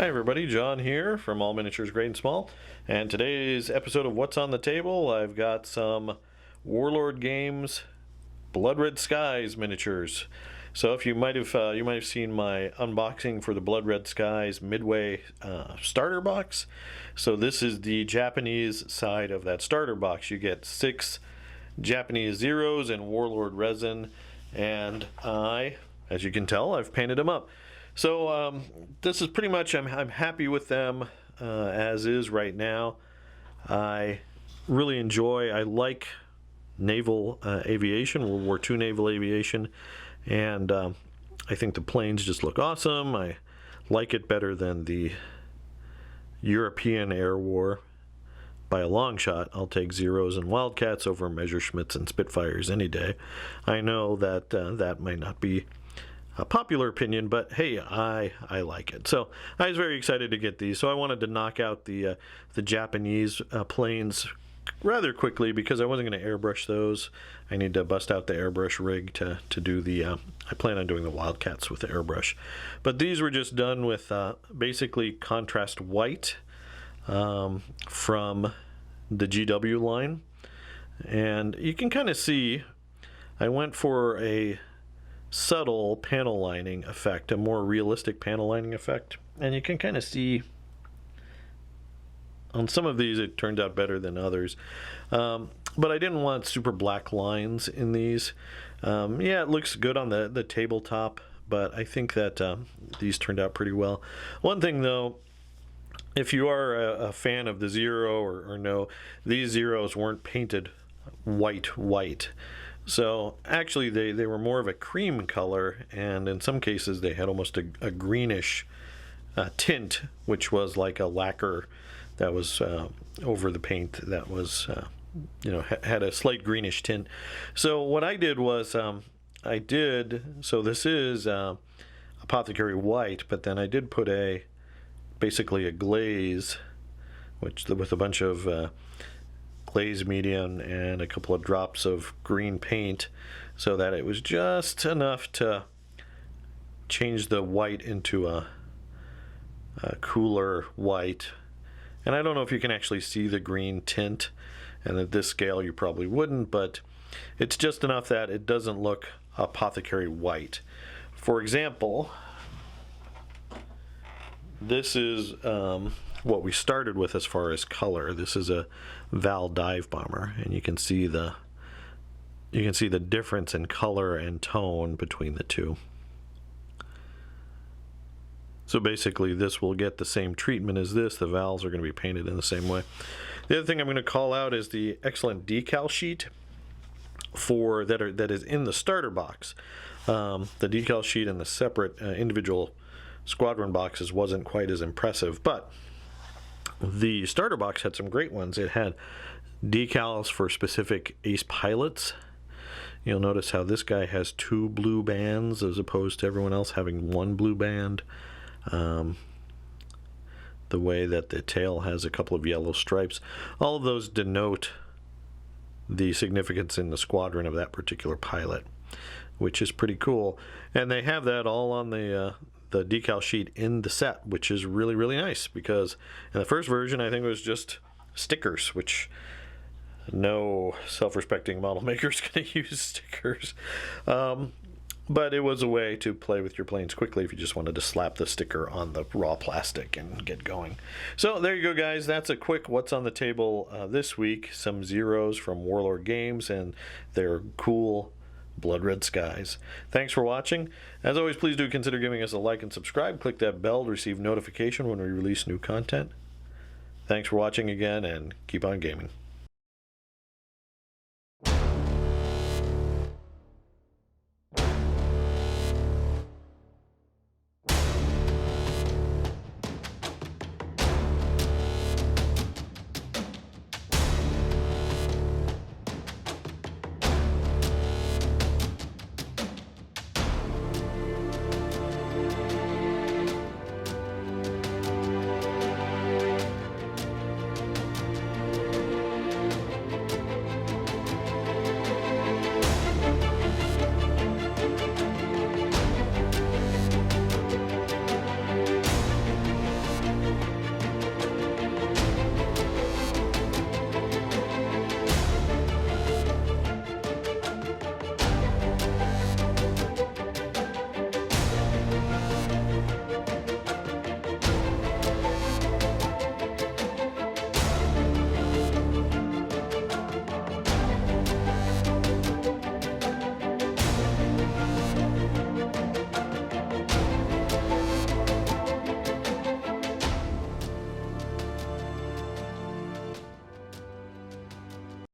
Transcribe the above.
Hi everybody, John here from All Miniatures Great and Small, and today's episode of What's on the Table, I've got some Warlord Games Blood Red Skies miniatures. So if you might have seen my unboxing for the Blood Red Skies Midway starter box. So this is the Japanese side of that starter box. You get 6 Japanese Zeros and Warlord resin, and as you can tell, I've painted them up. So this is pretty much, I'm happy with them as is right now. I really I like naval aviation, World War II naval aviation, and I think the planes just look awesome. I like it better than the European Air War by a long shot. I'll take Zeros and Wildcats over Messerschmitts and Spitfires any day. I know that that might not be a popular opinion, but hey, I like it. So I was very excited to get these. So I wanted to knock out the Japanese planes rather quickly because I wasn't going to airbrush those. I need to bust out the airbrush rig to do the I plan on doing the Wildcats with the airbrush. But these were just done with basically contrast white from the GW line. And you can kind of see I went for a subtle panel lining effect, a more realistic panel lining effect, and you can kind of see on some of these it turned out better than others, but I didn't want super black lines in these. Yeah, it looks good on the tabletop, but I think that these turned out pretty well. One thing though, if you are a fan of the Zero or no, these Zeros weren't painted white. So actually they were more of a cream color, and in some cases they had almost a greenish tint, which was like a lacquer that was over the paint that was had a slight greenish tint. So what I did was so this is Apothecary white, but then I did put basically a glaze with a bunch of glaze medium and a couple of drops of green paint, so that it was just enough to change the white into a cooler white. And I don't know if you can actually see the green tint, and at this scale you probably wouldn't, but it's just enough that it doesn't look Apothecary white. For example, this is what we started with as far as color. This is a Val dive bomber, and you can see the difference in color and tone between the two. So basically this will get the same treatment as this. The Vals are going to be painted in the same way. The other thing I'm going to call out is the excellent decal sheet that is in the starter box. The decal sheet in the separate individual squadron boxes wasn't quite as impressive, but the starter box had some great ones. It had decals for specific ace pilots. You'll notice how this guy has 2 blue bands as opposed to everyone else having 1 blue band. The way that the tail has a couple of yellow stripes. All of those denote the significance in the squadron of that particular pilot, which is pretty cool. And they have that all on the decal sheet in the set, which is really, really nice, because in the first version I think it was just stickers, which no self-respecting model maker is going to use stickers. But it was a way to play with your planes quickly if you just wanted to slap the sticker on the raw plastic and get going. So there you go, guys. That's a quick what's on the table this week. Some Zeros from Warlord Games and their cool Blood Red Skies. Thanks for watching. As always, please do consider giving us a like and subscribe. Click that bell to receive notification when we release new content. Thanks for watching again, and keep on gaming.